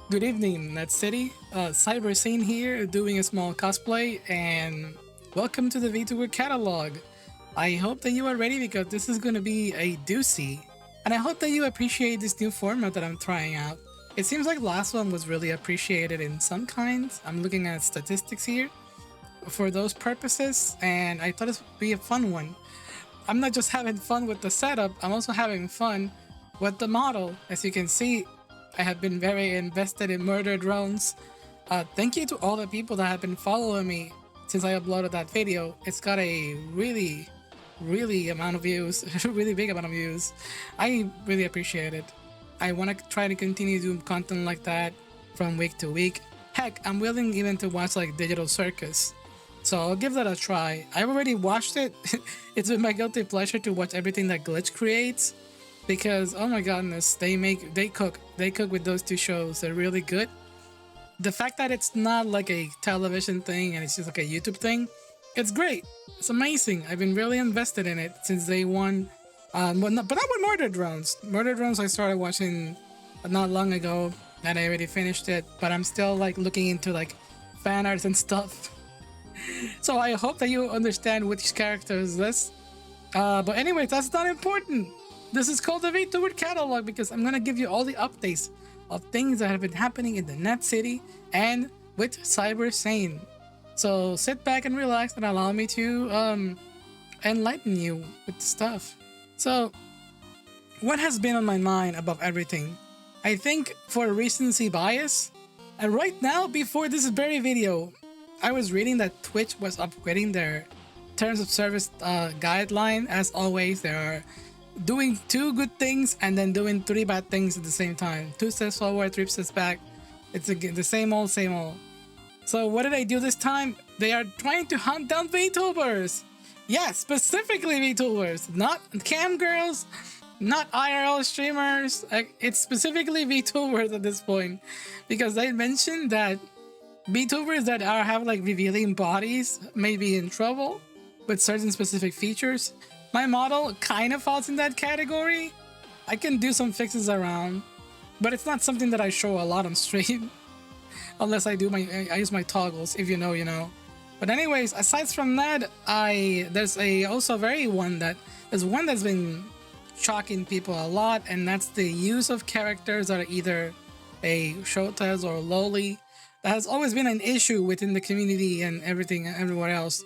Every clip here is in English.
Good evening, Net City. Cyber Sane here, doing a small cosplay, and welcome to the VTuber catalog. I hope that you are ready because this is going to be a doozy, and I hope that you appreciate this new format that I'm trying out. It seems like last one was really appreciated in some kinds. I'm looking at statistics here for those purposes, and I thought this would be a fun one. I'm not just having fun with the setup, I'm also having fun with the model. As you can see, I have been very invested in murder drones. Thank you to all the people that have been following me since I uploaded that video. It's got a really amount of views, really big amount of views. I really appreciate it. I want to try to continue doing content like that from week to week. Heck, I'm willing even to watch like Digital Circus. So I'll give that a try. I've already watched it. It's been my guilty pleasure to watch everything that Glitch creates because oh my goodness, they cook with those two shows. They're really good. The fact that it's not like a television thing and it's just like a YouTube thing, it's great. It's amazing. I've been really invested in it since day one. But not with Murder Drones. Murder Drones I started watching not long ago and I already finished it, but I'm still like looking into like fan arts and stuff. So I hope that you understand which character is this. But anyway, that's not important. This is called the VTuber catalog because I'm gonna give you all the updates of things that have been happening in the Net City and with Cyber Sane. So sit back and relax and allow me to enlighten you with stuff. So what has been on my mind above everything? I think for recency bias, and right now before this very video, I was reading that Twitch was upgrading their terms of service guideline. As always, they are doing two good things and then doing three bad things at the same time. 2 steps forward, 3 steps back. It's the same old, same old. So what did I do this time? They are trying to hunt down VTubers. Yeah, specifically VTubers, not cam girls, not IRL streamers. It's specifically VTubers at this point because they mentioned that VTubers that have like revealing bodies may be in trouble with certain specific features. My model kind of falls in that category. I can do some fixes around, but it's not something that I show a lot on stream. Unless I use my toggles. If you know, you know. But anyways, aside from that, there's one that's been shocking people a lot, and that's the use of characters that are either a Shotas or Loli. That has always been an issue within the community and everywhere else.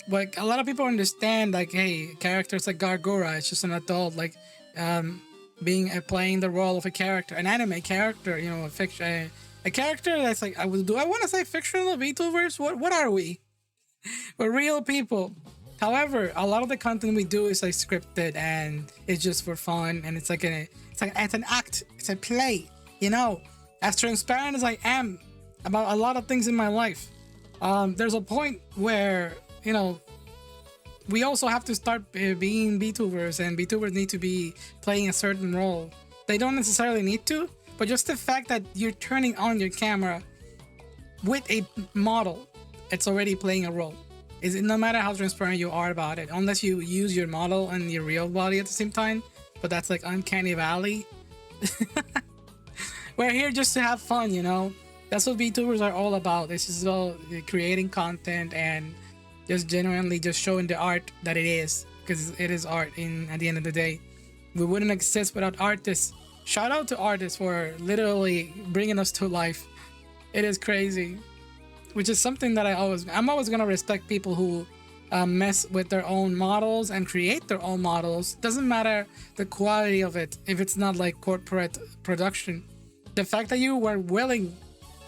But a lot of people understand, like, hey, characters like Gargura, it's just an adult, like, playing the role of a character, an anime character, you know, a character that's like, do I want to say fictional VTubers? What are we? We're real people. However, a lot of the content we do is like scripted and it's just for fun, and it's an act, it's a play, you know. As transparent as I am about a lot of things in my life, there's a point where, you know, we also have to start being VTubers, and VTubers need to be playing a certain role. They don't necessarily need to, but just the fact that you're turning on your camera with a model, it's already playing a role. No matter how transparent you are about it, unless you use your model and your real body at the same time, but that's like uncanny valley. We're here just to have fun, you know. That's what VTubers are all about. It's just all creating content and just genuinely just showing the art that it is, because it is art at the end of the day. We wouldn't exist without artists. Shout out to artists for literally bringing us to life. It is crazy, which is something that I'm always gonna respect people who mess with their own models and create their own models. Doesn't matter the quality of it if it's not like corporate production. The fact that you were willing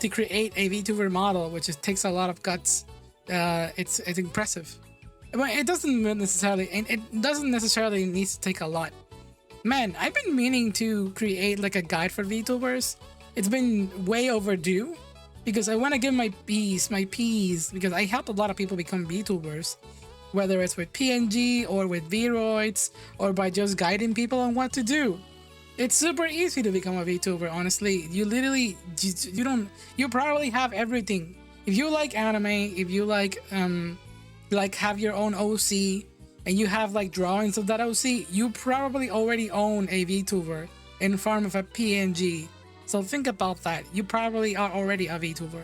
to create a VTuber model, which takes a lot of guts, it's impressive. But it doesn't necessarily need to take a lot. Man, I've been meaning to create like a guide for VTubers. It's been way overdue because I want to give my P's, because I helped a lot of people become VTubers, whether it's with PNG or with Vroids or by just guiding people on what to do. It's super easy to become a VTuber, honestly. You probably have everything. If you like anime, if you like have your own OC, and you have like drawings of that OC, you probably already own a VTuber in form of a PNG So think about that. You probably are already a VTuber.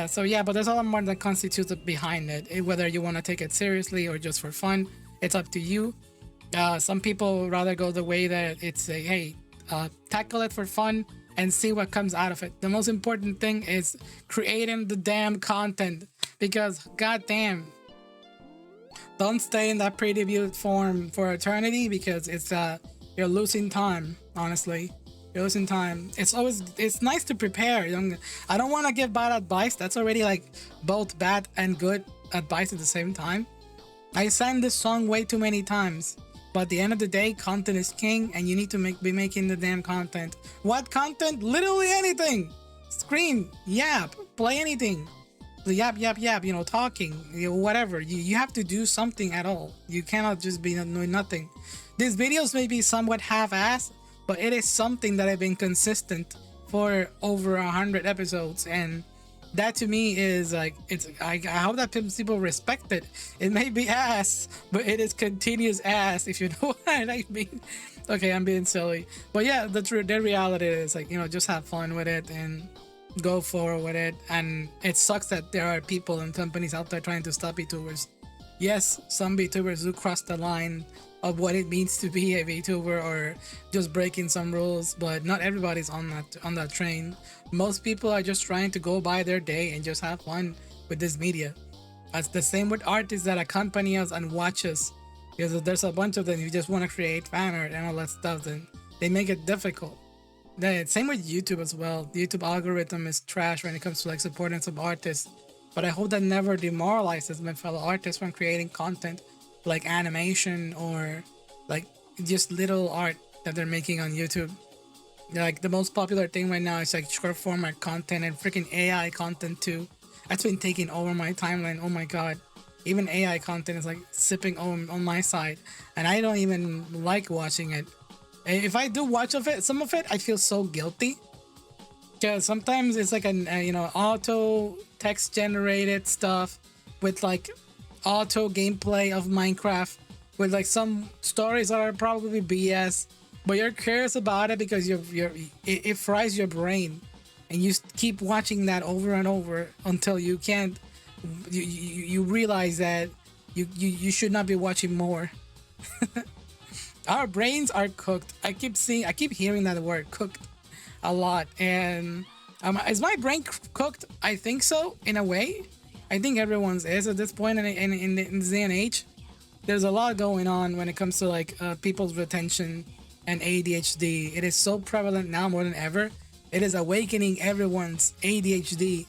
So yeah, but there's a lot more that constitutes behind it. Whether you want to take it seriously or just for fun, it's up to you. Some people rather go the way that it's a hey, tackle it for fun and see what comes out of it. The most important thing is creating the damn content, because goddamn, don't stay in that preview form for eternity, because it's you're losing time. Honestly, you're losing time. It's nice to prepare. I don't want to give bad advice. That's already like both bad and good advice at the same time. I sang this song way too many times. But at the end of the day, content is king, and you need to be making the damn content. What content? Literally anything. Scream, yap, play anything. Yap, talking, whatever. You have to do something at all. You cannot just be doing nothing. These videos may be somewhat half-assed, but it is something that I've been consistent for over 100 episodes, and that to me is like, I hope that people respect it. It may be ass, but it is continuous ass, if you know what I mean. Okay, I'm being silly, but yeah, the reality is like, just have fun with it and go forward with it. And it sucks that there are people and companies out there trying to stop VTubers. Yes, some VTubers do cross the line of what it means to be a VTuber or just breaking some rules, but not everybody's on that train. Most people are just trying to go by their day and just have fun with this media. It's the same with artists that accompany us and watch us, because there's a bunch of them who just want to create fan art and all that stuff, and they make it difficult. Same with YouTube as well. The YouTube algorithm is trash when it comes to like supporting some artists, but I hope that never demoralizes my fellow artists from creating content like animation or like just little art that they're making on YouTube. Like the most popular thing right now is like short format content and freaking AI content too. That's been taking over my timeline. Oh my god. Even AI content is like sipping on my side, and I don't even like watching it. If I do watch some of it, I feel so guilty, because sometimes it's like an auto text generated stuff with like auto gameplay of Minecraft with like some stories that are probably BS, but you're curious about it because it fries your brain, and you keep watching that over and over until you can't. You realize that you should not be watching more. Our brains are cooked. I keep hearing that word cooked a lot, and is my brain cooked? I think so, in a way. I think everyone's is at this point in this day and age. There's a lot going on when it comes to like people's retention and ADHD. It is so prevalent now more than ever. It is awakening everyone's ADHD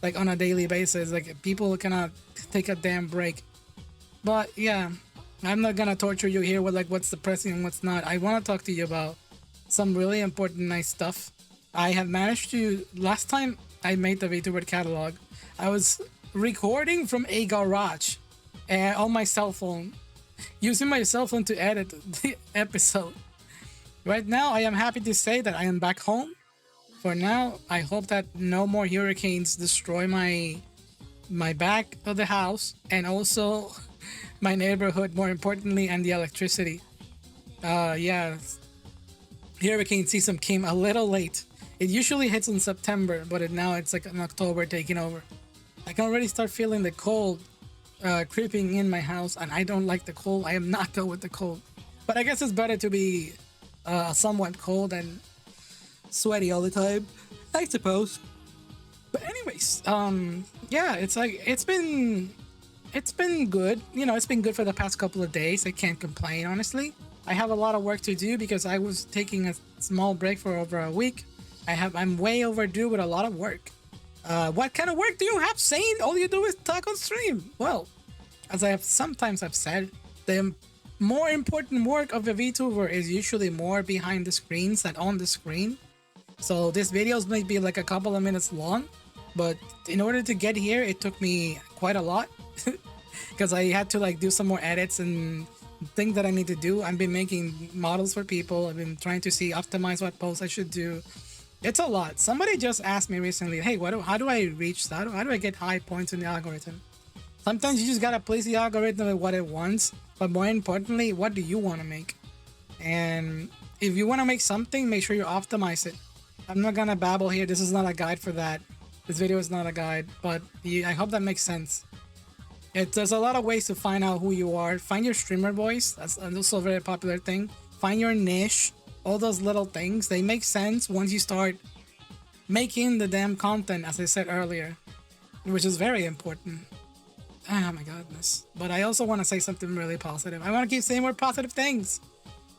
like on a daily basis. Like people cannot take a damn break. But yeah, I'm not gonna torture you here with like what's depressing and what's not. I want to talk to you about some really important nice stuff. I have managed to, last time I made the VTuber catalog, I was recording from a garage on my cell phone, using my cell phone to edit the episode. Right now, I am happy to say that I am back home. For now, I hope that no more hurricanes destroy my back of the house, and also my neighborhood, more importantly, and the electricity. Yeah, hurricane season came a little late. It usually hits in September, but now it's like in October taking over. I can already start feeling the cold creeping in my house, and I don't like the cold. I am not good with the cold, but I guess it's better to be somewhat cold and sweaty all the time, I suppose. But anyways, yeah, it's like it's been good. It's been good for the past couple of days. I can't complain, honestly. I have a lot of work to do because I was taking a small break for over a week. I'm way overdue with a lot of work. What kind of work do you have, Saint? All you do is talk on stream. Well, as I've said, the more important work of a VTuber is usually more behind the screens than on the screen. So these videos might be like a couple of minutes long, but in order to get here, it took me quite a lot because I had to like do some more edits and things that I need to do. I've been making models for people. I've been trying to optimize what posts I should do. It's a lot. Somebody just asked me recently, hey, how do I reach that? How do I get high points in the algorithm? Sometimes you just gotta place the algorithm with what it wants, but more importantly, what do you want to make? And if you want to make something, make sure you optimize it. I'm not gonna babble here. This is not a guide for that. This video is not a guide, but I hope that makes sense. There's a lot of ways to find out who you are. Find your streamer voice. That's also a very popular thing. Find your niche. All those little things, they make sense once you start making the damn content, as I said earlier, which is very important. Oh my goodness. But I also want to say something really positive. I want to keep saying more positive things.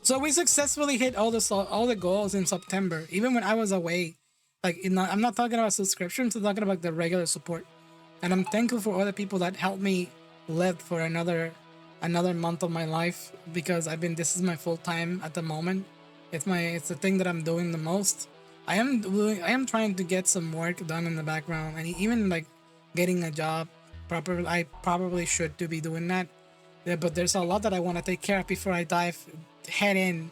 So we successfully hit all the goals in September, even when I was away. Like, I'm not talking about subscriptions, I'm talking about the regular support. And I'm thankful for all the people that helped me live for another month of my life, because this is my full time at the moment. It's the thing that I'm doing the most. I am trying to get some work done in the background, and even like getting a job properly. I probably should be doing that. Yeah, but there's a lot that I want to take care of before I head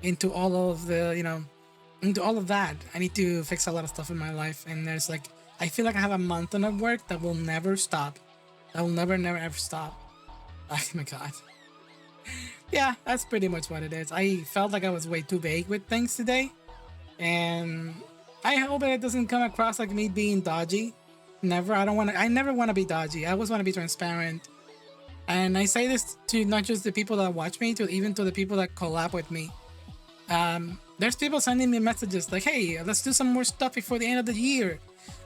into all of into all of that. I need to fix a lot of stuff in my life, and I feel like I have a mountain of work that will never stop. That will never ever stop. Oh my god. Yeah, that's pretty much what it is. I felt like I was way too vague with things today, and I hope that it doesn't come across like me being dodgy. Never. I never want to be dodgy. I always want to be transparent. And I say this to not just the people that watch me, even to the people that collab with me. There's people sending me messages like, hey, let's do some more stuff before the end of the year.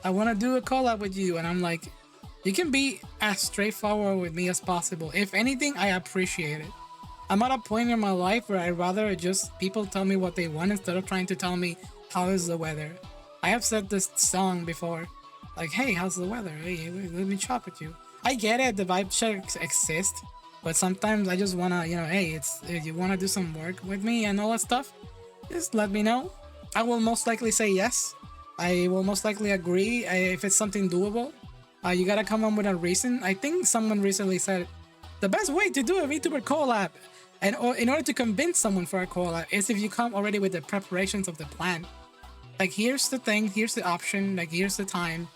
I want to do a collab with you. And I'm like, you can be as straightforward with me as possible. If anything, I appreciate it. I'm at a point in my life where I'd rather just people tell me what they want instead of trying to tell me how is the weather. I have said this song before, like, hey, how's the weather? Hey, let me chat with you. I get it, the vibe checks exist, but sometimes I just wanna, hey, you wanna do some work with me and all that stuff, just let me know. I will most likely say yes. I will most likely agree if it's something doable. You gotta come up with a reason. I think someone recently said the best way to do a VTuber collab, and in order to convince someone for a collab, is if you come already with the preparations of the plan. Like, here's the thing, here's the option, like, here's the time,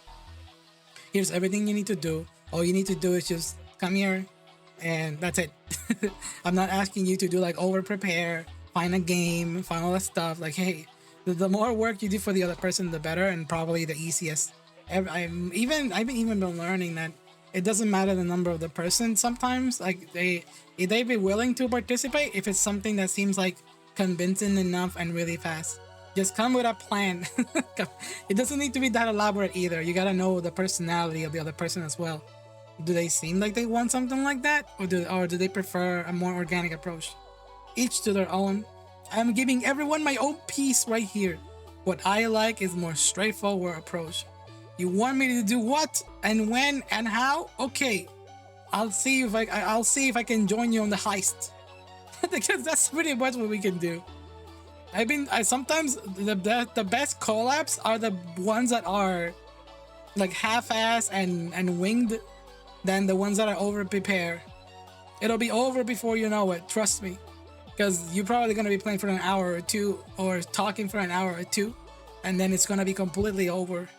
here's everything you need to do. All you need to do is just come here, and that's it. I'm not asking you to do like over prepare, find a game, find all that stuff. Like, hey, the more work you do for the other person, the better, and probably the easiest. I've even been learning that it doesn't matter the number of the person. Sometimes, like, they be willing to participate if it's something that seems like convincing enough and really fast. Just come with a plan. It doesn't need to be that elaborate either. You gotta know the personality of the other person as well. Do they seem like they want something like that, or do they prefer a more organic approach? Each to their own. I'm giving everyone my own piece right here. What I like is more straightforward approach. You want me to do what and when and how? Okay, I'll see if I can join you on the heist. Because that's pretty much what we can do. Sometimes the best collabs are the ones that are like half-ass and winged than the ones that are over-prepared. It'll be over before you know it, trust me. Because you're probably going to be playing for an hour or two, or talking for an hour or two, and then it's going to be completely over.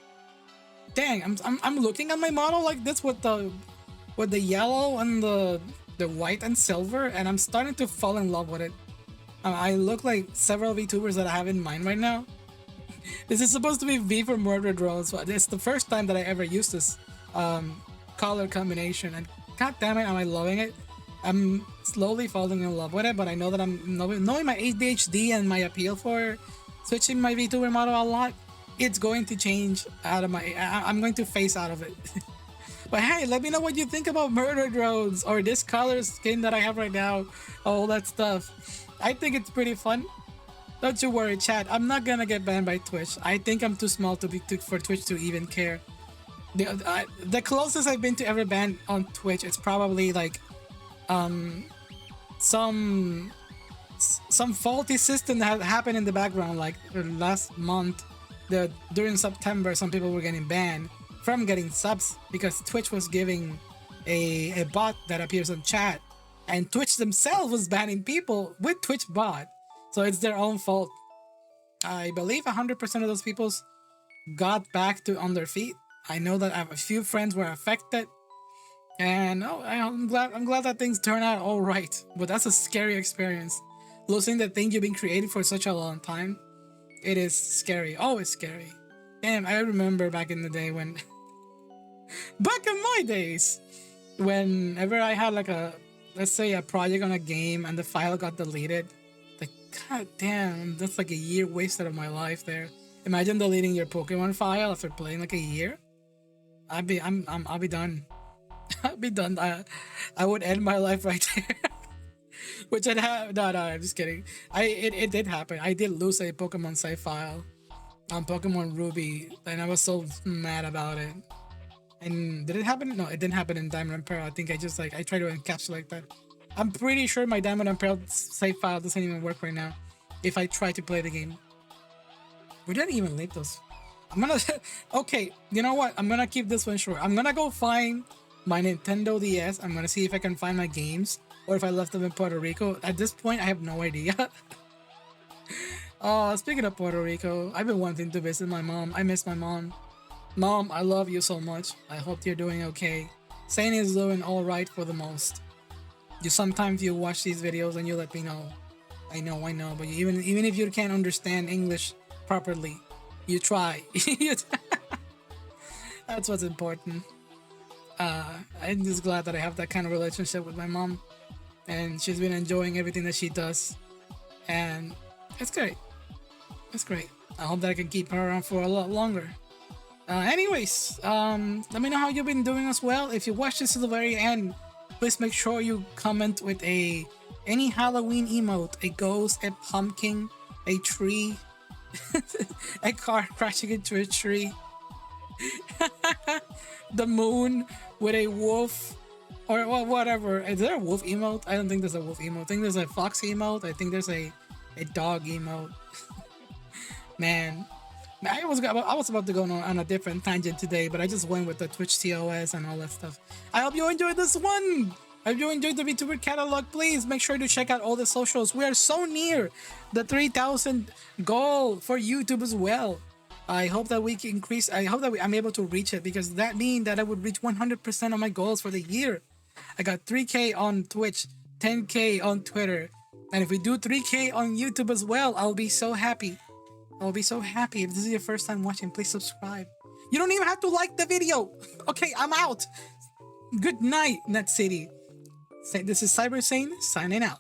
Dang, I'm looking at my model like this with the yellow and the white and silver, and I'm starting to fall in love with it. I look like several VTubers that I have in mind right now. This is supposed to be V for murder drones, but it's the first time that I ever used this color combination, and god damn it, am I loving it. I'm slowly falling in love with it, but I know that I'm knowing my ADHD and my appeal for switching my VTuber model a lot, it's going to change out of I'm going to phase out of it. But hey, let me know what you think about murder drones or this color skin that I have right now, all that stuff. I think it's pretty fun. Don't you worry, chat. I'm not gonna get banned by Twitch. I think I'm too small for Twitch to even care. The closest I've been to ever banned on Twitch, it's probably like some faulty system that happened in the background, like last month. During September, some people were getting banned from getting subs because Twitch was giving a bot that appears on chat, and Twitch themselves was banning people with Twitch bot. So it's their own fault. I believe 100% of those people got back on their feet. I know that I have a few friends were affected, and I'm glad that things turn out all right. But that's a scary experience. losing the thing you've been creating for such a long time. It is scary, always scary. Damn, I remember back in the day when, back in my days, whenever I had like a, let's say a project on a game and the file got deleted, like, god damn, that's like a year wasted of my life there. Imagine deleting your Pokemon file after playing like a year. I'll be done. I'll be done. I would end my life right there. Which I'd have. No, I'm just kidding. It did happen. I did lose a Pokemon save file on Pokemon Ruby, and I was so mad about it. And did it happen? No, it didn't happen in Diamond and Pearl. I think I just like I tried to encapsulate that. I'm pretty sure my Diamond and Pearl save file doesn't even work right now. If I try to play the game, we didn't even leave those. I'm gonna. Okay, you know what? I'm gonna keep this one short. I'm gonna go find my Nintendo DS. I'm gonna see if I can find my games or if I left them in Puerto Rico. At this point, I have no idea. Speaking of Puerto Rico, I've been wanting to visit my mom. I miss my mom. Mom, I love you so much. I hope you're doing okay. Saint is doing all right for the most. Sometimes you watch these videos and you let me know. I know, but even if you can't understand English properly, you try. That's what's important. I'm just glad that I have that kind of relationship with my mom, and she's been enjoying everything that she does, and it's great. It's great. I hope that I can keep her around for a lot longer. Anyways, let me know how you've been doing as well. If you watch this to the very end, please make sure you comment with any Halloween emote: a ghost, a pumpkin, a tree, a car crashing into a tree, the moon with a wolf, or whatever. Is there a wolf emote? I don't think there's a wolf emote. I think there's a fox emote. I think there's a dog emote. Man, I was about to go on a different tangent today, but I just went with the Twitch TOS and all that stuff. I hope you enjoyed this one. I hope you enjoyed the VTuber catalog. Please make sure to check out all the socials. We are so near the 3,000 goal for YouTube as well. I hope that we can increase. I hope that I'm able to reach it, because that means that I would reach 100% of my goals for the year. I got 3K on Twitch, 10K on Twitter, and if we do 3K on YouTube as well, I'll be so happy. I'll be so happy. If this is your first time watching, please subscribe. You don't even have to like the video. Okay, I'm out. Good night, Net City. This is Cyber Sane signing out.